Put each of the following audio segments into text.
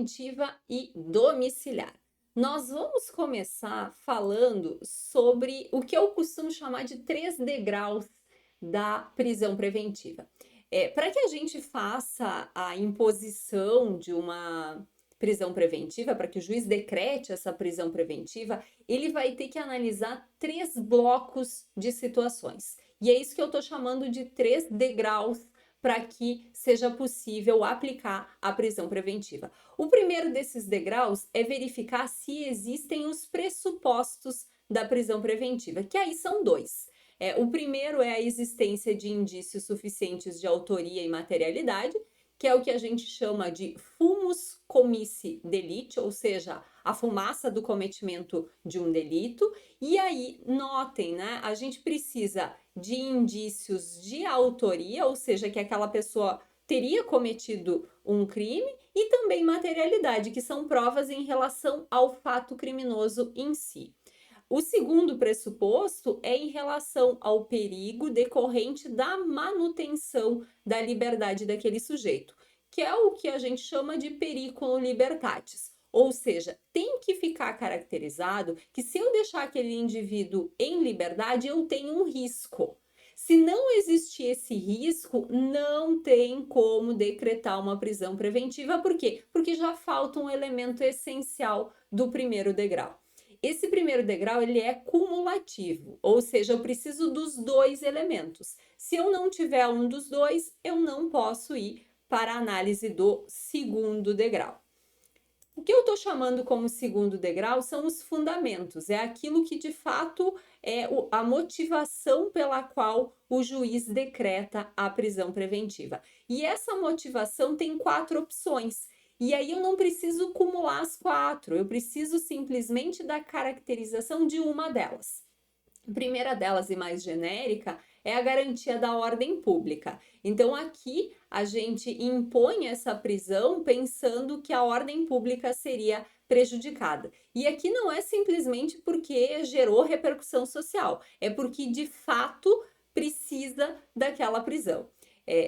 preventiva e domiciliar. Nós vamos começar falando sobre o que eu costumo chamar de 3 degraus da prisão preventiva. Para que a gente faça a imposição de uma prisão preventiva, para que o juiz decrete essa prisão preventiva, ele vai ter que analisar 3 blocos de situações. E é isso que eu estou chamando de 3 degraus para que seja possível aplicar a prisão preventiva. O primeiro desses degraus é verificar se existem os pressupostos da prisão preventiva, que aí são 2. O primeiro é a existência de indícios suficientes de autoria e materialidade, que é o que a gente chama de fumus comissi delicti, ou seja, a fumaça do cometimento de um delito. E aí, notem, né? A gente precisa de indícios de autoria, ou seja, que aquela pessoa teria cometido um crime, e também materialidade, que são provas em relação ao fato criminoso em si. O segundo pressuposto é em relação ao perigo decorrente da manutenção da liberdade daquele sujeito, que é o que a gente chama de periculum libertatis. Ou seja, tem que ficar caracterizado que se eu deixar aquele indivíduo em liberdade, eu tenho um risco. Se não existir esse risco, não tem como decretar uma prisão preventiva. Por quê? Porque já falta um elemento essencial do primeiro degrau. Esse primeiro degrau ele é cumulativo, ou seja, eu preciso dos 2 elementos. Se eu não tiver um dos 2, eu não posso ir para a análise do segundo degrau. O que eu estou chamando como segundo degrau são os fundamentos, é aquilo que de fato é a motivação pela qual o juiz decreta a prisão preventiva. E essa motivação tem 4 opções. E aí eu não preciso cumular as 4, eu preciso simplesmente da caracterização de uma delas. A primeira delas e mais genérica é a garantia da ordem pública. Então aqui a gente impõe essa prisão pensando que a ordem pública seria prejudicada. E aqui não é simplesmente porque gerou repercussão social, é porque de fato precisa daquela prisão.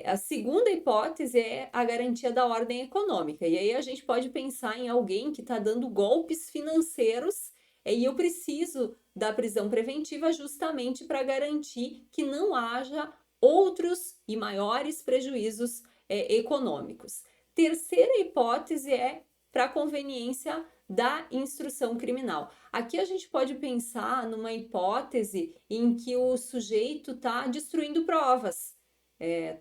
A segunda hipótese é a garantia da ordem econômica. E aí a gente pode pensar em alguém que está dando golpes financeiros e eu preciso da prisão preventiva justamente para garantir que não haja outros e maiores prejuízos econômicos. Terceira hipótese é para a conveniência da instrução criminal. Aqui a gente pode pensar numa hipótese em que o sujeito está destruindo provas,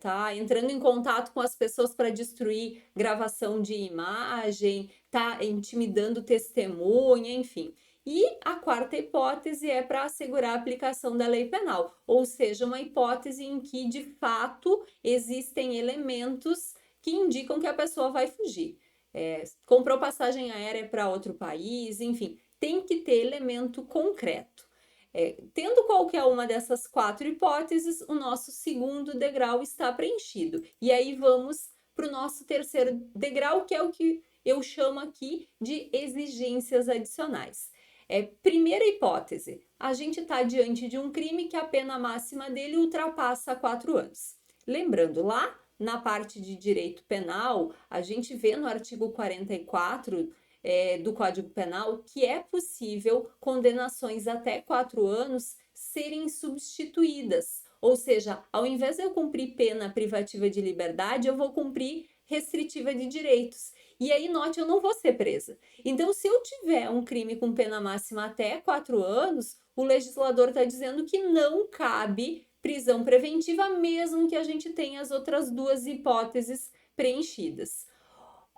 tá entrando em contato com as pessoas para destruir gravação de imagem, tá intimidando testemunha, enfim. E a quarta hipótese é para assegurar a aplicação da lei penal, ou seja, uma hipótese em que de fato existem elementos que indicam que a pessoa vai fugir. Comprou passagem aérea para outro país, enfim, tem que ter elemento concreto. Tendo qualquer uma dessas 4 hipóteses, o nosso segundo degrau está preenchido. E aí vamos para o nosso terceiro degrau, que é o que eu chamo aqui de exigências adicionais. Primeira hipótese, a gente está diante de um crime que a pena máxima dele ultrapassa 4 anos. Lembrando, lá na parte de direito penal, a gente vê no artigo 44 do Código Penal que é possível condenações até 4 anos serem substituídas. Ou seja, ao invés de eu cumprir pena privativa de liberdade, eu vou cumprir restritiva de direitos. E aí, note, eu não vou ser presa. Então, se eu tiver um crime com pena máxima até 4 anos, o legislador está dizendo que não cabe prisão preventiva, mesmo que a gente tenha as outras 2 hipóteses preenchidas.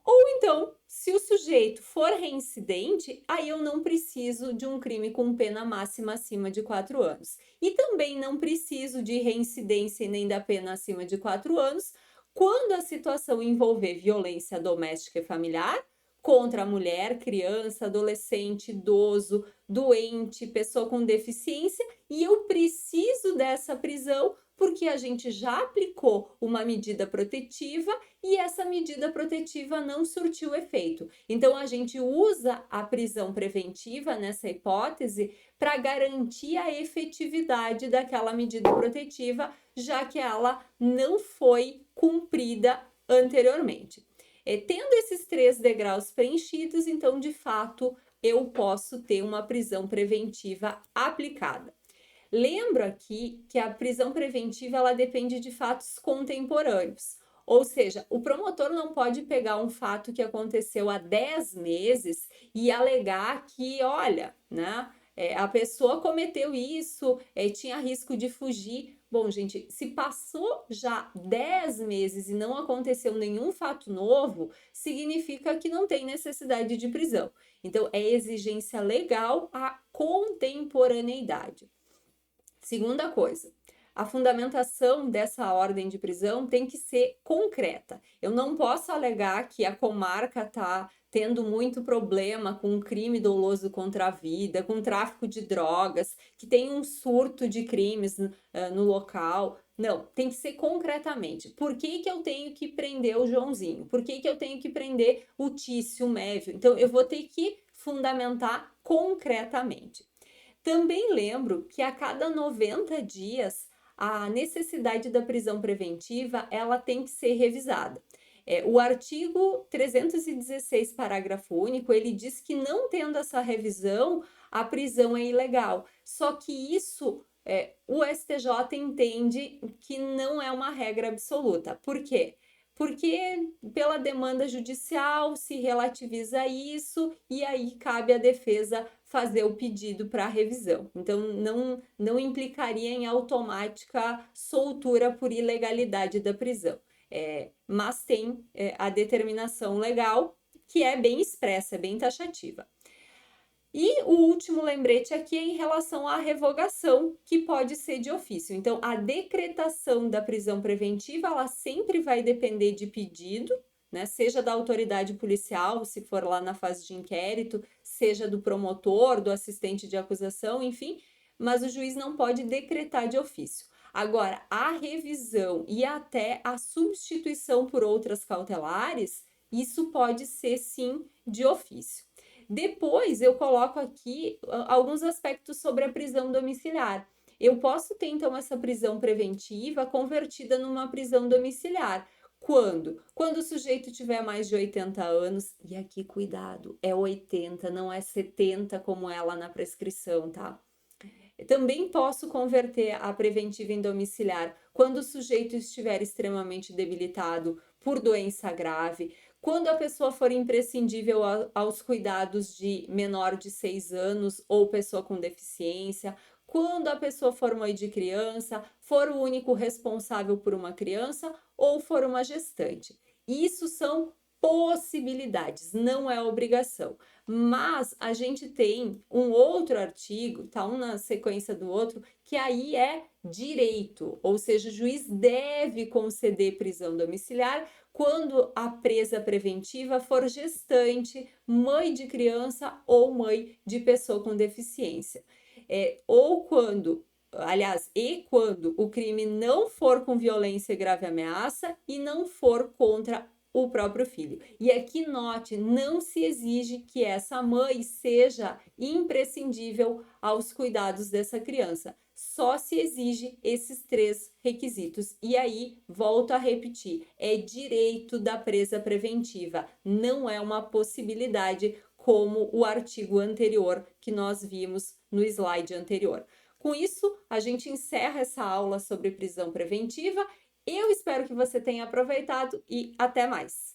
Ou então, se o sujeito for reincidente, aí eu não preciso de um crime com pena máxima acima de 4 anos. E também não preciso de reincidência e nem da pena acima de 4 anos, quando a situação envolver violência doméstica e familiar contra a mulher, criança, adolescente, idoso, doente, pessoa com deficiência, e eu preciso dessa prisão porque a gente já aplicou uma medida protetiva e essa medida protetiva não surtiu efeito. Então, a gente usa a prisão preventiva nessa hipótese para garantir a efetividade daquela medida protetiva, já que ela não foi cumprida anteriormente. Tendo esses 3 degraus preenchidos, então, de fato, eu posso ter uma prisão preventiva aplicada. Lembro aqui que a prisão preventiva ela depende de fatos contemporâneos. Ou seja, o promotor não pode pegar um fato que aconteceu há 10 meses e alegar que, olha, né, a pessoa cometeu isso, tinha risco de fugir. Bom, gente, se passou já 10 meses e não aconteceu nenhum fato novo, significa que não tem necessidade de prisão. Então, é exigência legal a contemporaneidade. Segunda coisa, a fundamentação dessa ordem de prisão tem que ser concreta. Eu não posso alegar que a comarca está tendo muito problema com um crime doloso contra a vida, com tráfico de drogas, que tem um surto de crimes no local. Não, tem que ser concretamente. Por que que eu tenho que prender o Joãozinho? Por que que eu tenho que prender o Tício, o Mévio? Então, eu vou ter que fundamentar concretamente. Também lembro que a cada 90 dias a necessidade da prisão preventiva ela tem que ser revisada. O artigo 316, parágrafo único, ele diz que não tendo essa revisão, a prisão é ilegal. Só que isso o STJ entende que não é uma regra absoluta. Por quê? Porque pela demanda judicial se relativiza isso e aí cabe à defesa fazer o pedido para revisão. Então, não implicaria em automática soltura por ilegalidade da prisão. Mas tem a determinação legal que é bem expressa, é bem taxativa. E o último lembrete aqui é em relação à revogação, que pode ser de ofício. Então, a decretação da prisão preventiva, ela sempre vai depender de pedido, né? Seja da autoridade policial, se for lá na fase de inquérito, seja do promotor, do assistente de acusação, enfim, mas o juiz não pode decretar de ofício. Agora, a revisão e até a substituição por outras cautelares, isso pode ser sim de ofício. Depois eu coloco aqui alguns aspectos sobre a prisão domiciliar. Eu posso ter então essa prisão preventiva convertida numa prisão domiciliar. Quando? Quando o sujeito tiver mais de 80 anos, e aqui cuidado, é 80, não é 70 como é lá na prescrição, tá? Também posso converter a preventiva em domiciliar quando o sujeito estiver extremamente debilitado por doença grave, quando a pessoa for imprescindível aos cuidados de menor de 6 anos ou pessoa com deficiência, quando a pessoa for mãe de criança, for o único responsável por uma criança ou for uma gestante. Isso são possibilidades, não é obrigação. Mas a gente tem um outro artigo, tá um na sequência do outro, que aí é direito, ou seja, o juiz deve conceder prisão domiciliar quando a presa preventiva for gestante, mãe de criança ou mãe de pessoa com deficiência. Ou quando, aliás, e quando o crime não for com violência e grave ameaça e não for contra o próprio filho. E aqui note, não se exige que essa mãe seja imprescindível aos cuidados dessa criança. Só se exige esses 3 requisitos. E aí, volto a repetir, é direito da presa preventiva, não é uma possibilidade como o artigo anterior que nós vimos no slide anterior. Com isso, a gente encerra essa aula sobre prisão preventiva. Eu espero que você tenha aproveitado e até mais!